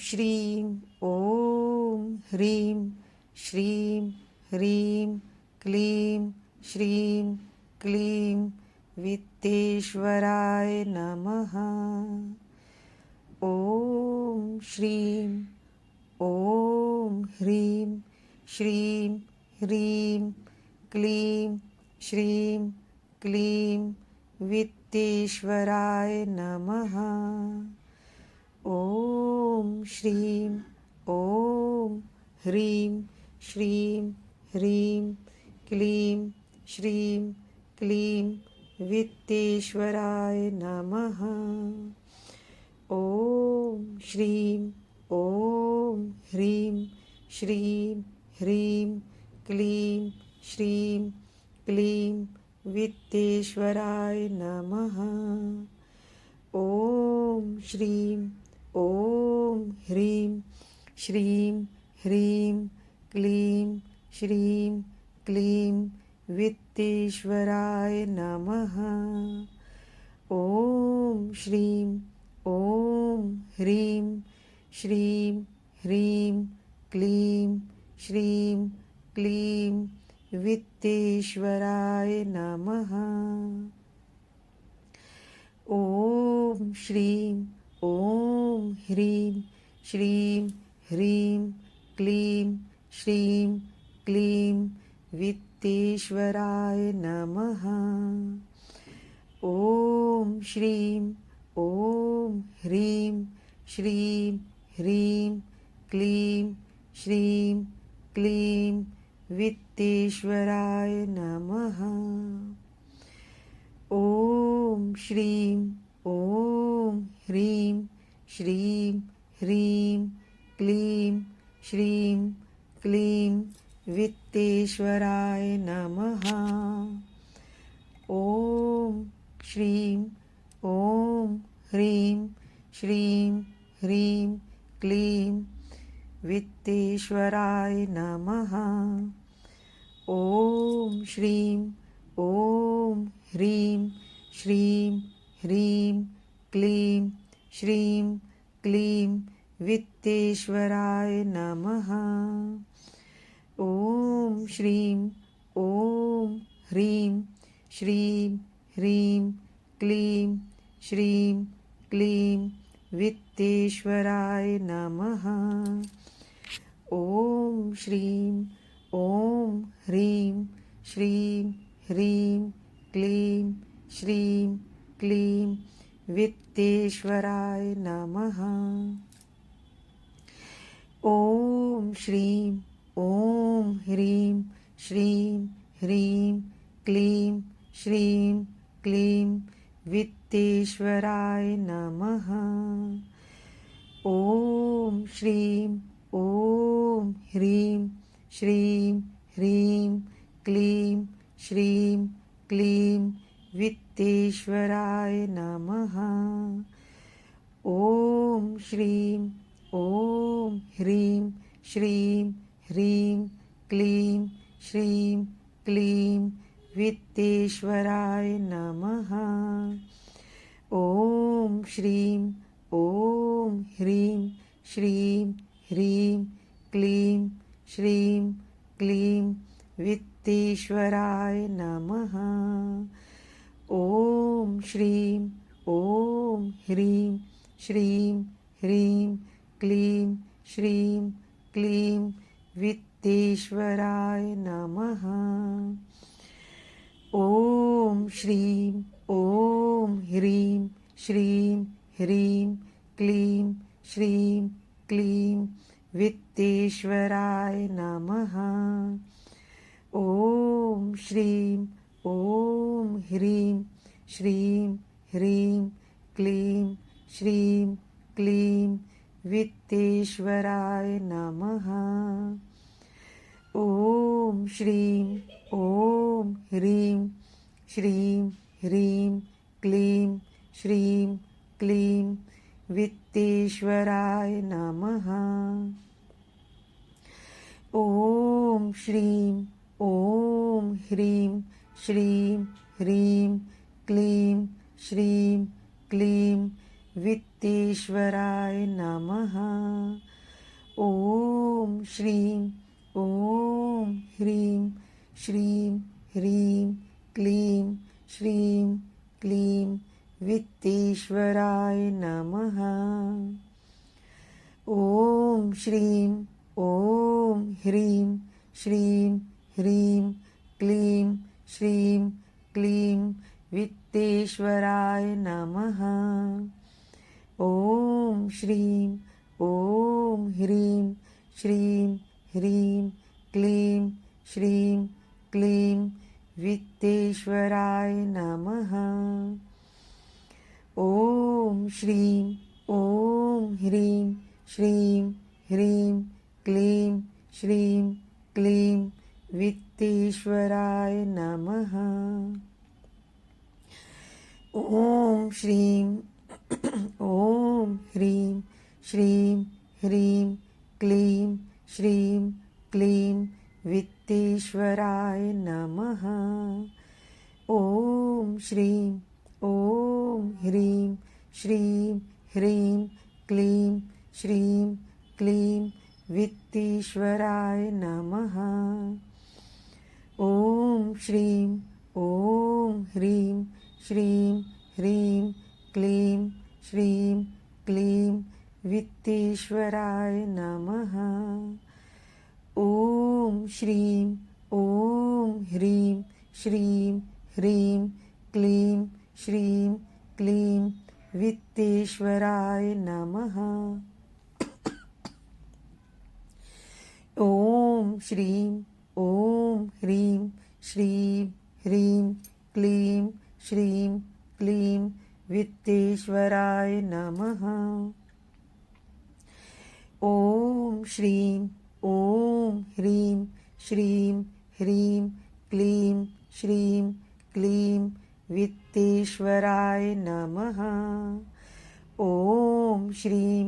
श्रीं ॐ ह्रीं श्रीं ह्रीं क्लीं श्रीं क्लीं वित्तेश्वराय नमः। ॐ श्रीं ॐ ह्रीं श्रीं ह्रीं क्लीं श्रीं क्लीं वित्तेश्वराय नमः। ॐ श्रीं ॐ ह्रीं श्रीं ह्रीं क्लीं श्रीं क्लीं वित्तेश्वराय नमः। ॐ श्रीं ॐ ह्रीं श्रीं ह्रीं क्लीं श्रीं क्लीं वित्तेश्वराय नमः। ॐ श्रीं ॐ ह्रीं श्रीं ह्रीं क्लीं श्रीं क्लीं वित्तेश्वराय नमः। ॐ श्रीं ॐ ह्रीं श्रीं ह्रीं क्लीं श्रीं क्लीं वित्तेश्वराय नमः। ॐ श्रीं ॐ ह्रीं श्रीं ह्रीं क्लीं श्रीं क्लीं वित्तेश्वराय नमः। ॐ श्रीं ॐ ह्रीं श्रीं ह्रीं क्लीं श्रीं क्लीं वित्तेश्वराय नमः। ॐ श्रीं ॐ ह्रीं श्रीं ह्रीं क्लीं श्रीं क्लीं वित्तेश्वराय नमः। ॐ श्रीं ॐ ह्रीं श्रीं ह्रीं क्लीं वित्तेश्वराय नमः। ॐ श्रीं ॐ ह्रीं श्रीं ह्रीं क्लीं श्रीं क्लीं वित्तेश्वराय नमः। ॐ श्रीं ॐ ह्रीं श्रीं ह्रीं क्लीं श्रीं क्लीं वित्तेश्वराय नमः। ॐ श्रीं ॐ ह्रीं श्रीं ह्रीं क्लीं श्रीं क्लीं वित्तेश्वराय नमः। ॐ श्रीं ॐ ह्रीं श्रीं ह्रीं क्लीं श्रीं क्लीं वित्तेश्वराय नमः। ॐ श्रीं ॐ ह्रीं श्रीं ह्रीं क्लीं श्रीं क्लीं वित्तेश्वराय नमः। ॐ श्रीं ॐ ह्रीं श्रीं ह्रीं क्लीं श्रीं क्लीं वित्तेश्वराय नमः। ॐ श्रीं ॐ ह्रीं श्रीं ह्रीं क्लीं श्रीं क्लीं वित्तेश्वराय नमः। ॐ श्रीं ॐ ह्रीं श्रीं ह्रीं क्लीं श्रीं क्लीं वित्तेश्वराय नमः। ॐ श्रीं ॐ ह्रीं श्रीं ह्रीं क्लीं श्रीं क्लीं वित्तेश्वराय नमः। ॐ श्रीं ॐ ह्रीं श्रीं ह्रीं क्लीं श्रीं क्लीं वित्तेश्वराय नमः। ॐ श्रीं ॐ ह्रीं श्रीं ह्रीं क्लीं श्रीं क्लीं वित्तेश्वराय नमः। ॐ श्रीं ॐ ह्रीं श्रीं ह्रीं क्लीं श्रीं क्लीं वित्तेश्वराय वित्तेश्वराय नमः। ॐ श्रीं ॐ ह्रीं श्रीं ह्रीं क्लीं श्रीं क्लीं वित्तेश्वराय नमः। ॐ श्रीं ॐ ह्रीं श्रीं ह्रीं क्लीं श्रीं क्लीं वित्तेश्वराय नमः। ॐ श्रीं ॐ ह्रीं श्रीं ह्रीं क्लीं श्रीं क्लीं वित्तेश्वराय नमः। ॐ श्रीं ॐ ह्रीं श्रीं ह्रीं क्लीं श्रीं क्लीं वित्तेश्वराय नमः। ॐ श्रीं ॐ ह्रीं श्रीं ह्रीं क्लीं श्रीं क्लीं वित्तेश्वराय नमः। ॐ श्रीं ॐ ह्रीं श्रीं ह्रीं क्लीं श्रीं क्लीं वित्तेश्वराय नमः। ॐ श्रीं ॐ ह्रीं श्रीं ह्रीं क्लीं श्रीं क्लीं वित्तेश्वराय नमः। ॐ श्रीं ॐ ह्रीं श्रीं ह्रीं क्लीं श्रीं क्लीं वित्तेश्वराय नमः। ॐ श्रीं ॐ ह्रीं श्रीं ह्रीं क्लीं श्रीं क्लीं वित्तेश्वराय नमः। ॐ श्रीं ॐ ह्रीं श्रीं ह्रीं क्लीं श्रीं क्लीं वित्तेश्वराय नमः। ॐ श्रीं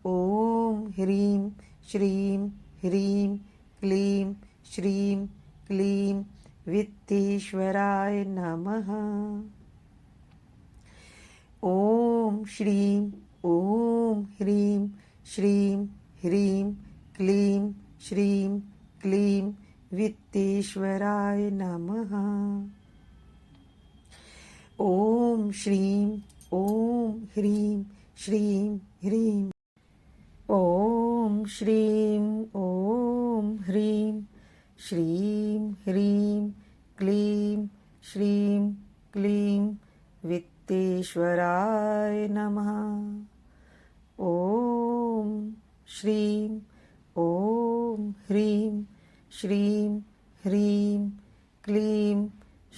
ॐ ह्रीं श्रीं ह्रीं क्लीं श्रीं क्लीं वित्तेश्वराय नमः। ॐ श्रीं ॐ ह्रीं श्रीं ह्रीं क्लीं श्रीं क्लीं वित्तेश्वराय नमः। ॐ श्रीं ॐ ह्रीं श्रीं ह्रीं ॐ श्रीं ॐ ह्रीं श्रीं ह्रीं क्लीं श्रीं क्लीं वित्तेश्वराय नमः। ॐ श्रीं ॐ ह्रीं श्रीं ह्रीं क्लीं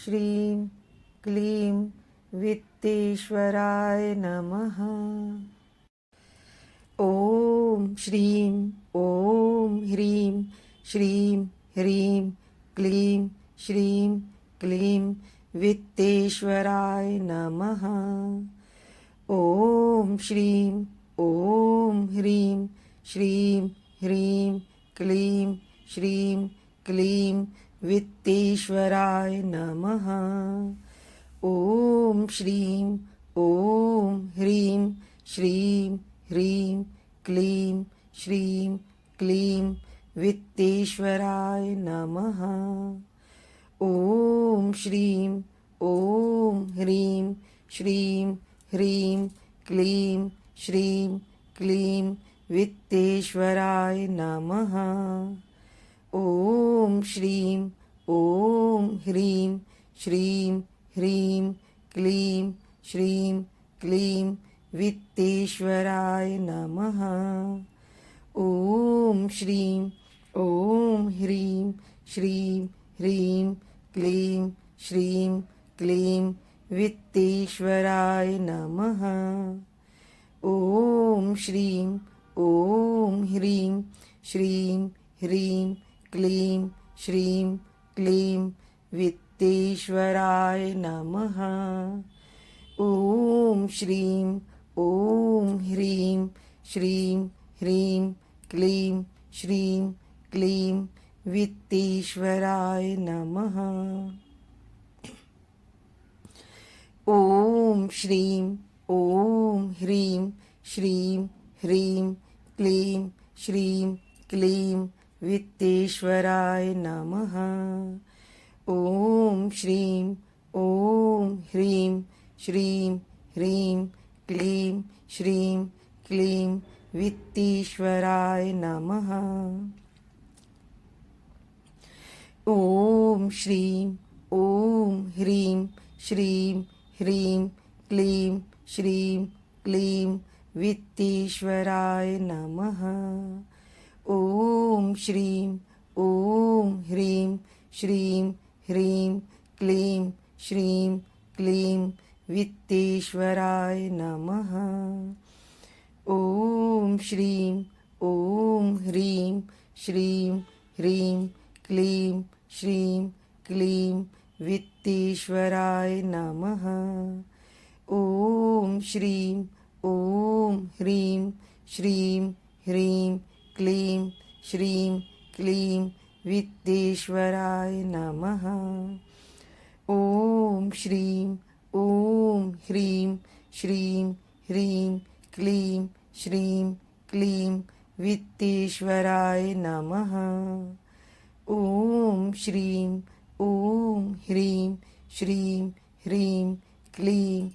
श्रीं क्लीं वित्तेश्वराय नमः। ॐ श्रीं ॐ ह्रीं श्रीं ह्रीं क्लीं श्रीं क्लीं वित्तेश्वराय नमः। ॐ श्रीं ॐ ह्रीं श्रीं ह्रीं क्लीं श्रीं क्लीं वित्तेश्वराय नमः। ॐ श्रीं ॐ ह्रीं श्रीं ह्रीं क्लीं श्रीं क्लीं वित्तेश्वराय नमः। ॐ श्रीं ॐ ह्रीं श्रीं ह्रीं क्लीं श्रीं क्लीं वित्तेश्वराय नमः। ॐ श्रीं ॐ ह्रीं श्रीं ह्रीं क्लीं श्रीं क्लीं वित्तेश्वराय नमः। ॐ श्रीं ॐ ह्रीं श्रीं ह्रीं क्लीं श्रीं क्लीं वित्तेश्वराय नमः। ॐ श्रीं ॐ ह्रीं श्रीं ह्रीं क्लीं श्रीं क्लीं वित्तेश्वराय नमः। ॐ श्रीं ॐ ह्रीं श्रीं ह्रीं क्लीं श्रीं क्लीं वित्तेश्वराय नमः। ॐ श्रीं ॐ ह्रीं श्रीं ह्रीं क्लीं श्रीं क्लीं वित्तेश्वराय नमः. ॐ श्रीं ॐ ह्रीं श्रीं ह्रीं क्लीं श्रीं क्लीं वित्तेश्वराय नमः. ॐ श्रीं ॐ ह्रीं श्रीं ह्रीं क्लीं श्रीं क्लीं वित्तेश्वराय नमः. ॐ श्रीं ॐ ह्रीं श्रीं ह्रीं क्लीं श्रीं क्लीं वित्तेश्वराय नमः. ॐ श्रीं ॐ ह्रीं श्रीं ह्रीं क्लीं श्रीं क्लीं वित्तेश्वराय नमः. ॐ श्रीं ॐ ह्रीं श्रीं ह्रीं क्लीं श्रीं क्लीं वित्तेश्वराय नमः. ॐ श्रीं ॐ ह्रीं श्रीं ह्रीं क्लीं श्रीं क्लीं वित्तेश्वराय नमः. ॐ श्रीं ॐ ह्रीं श्रीं ह्रीं क्लीं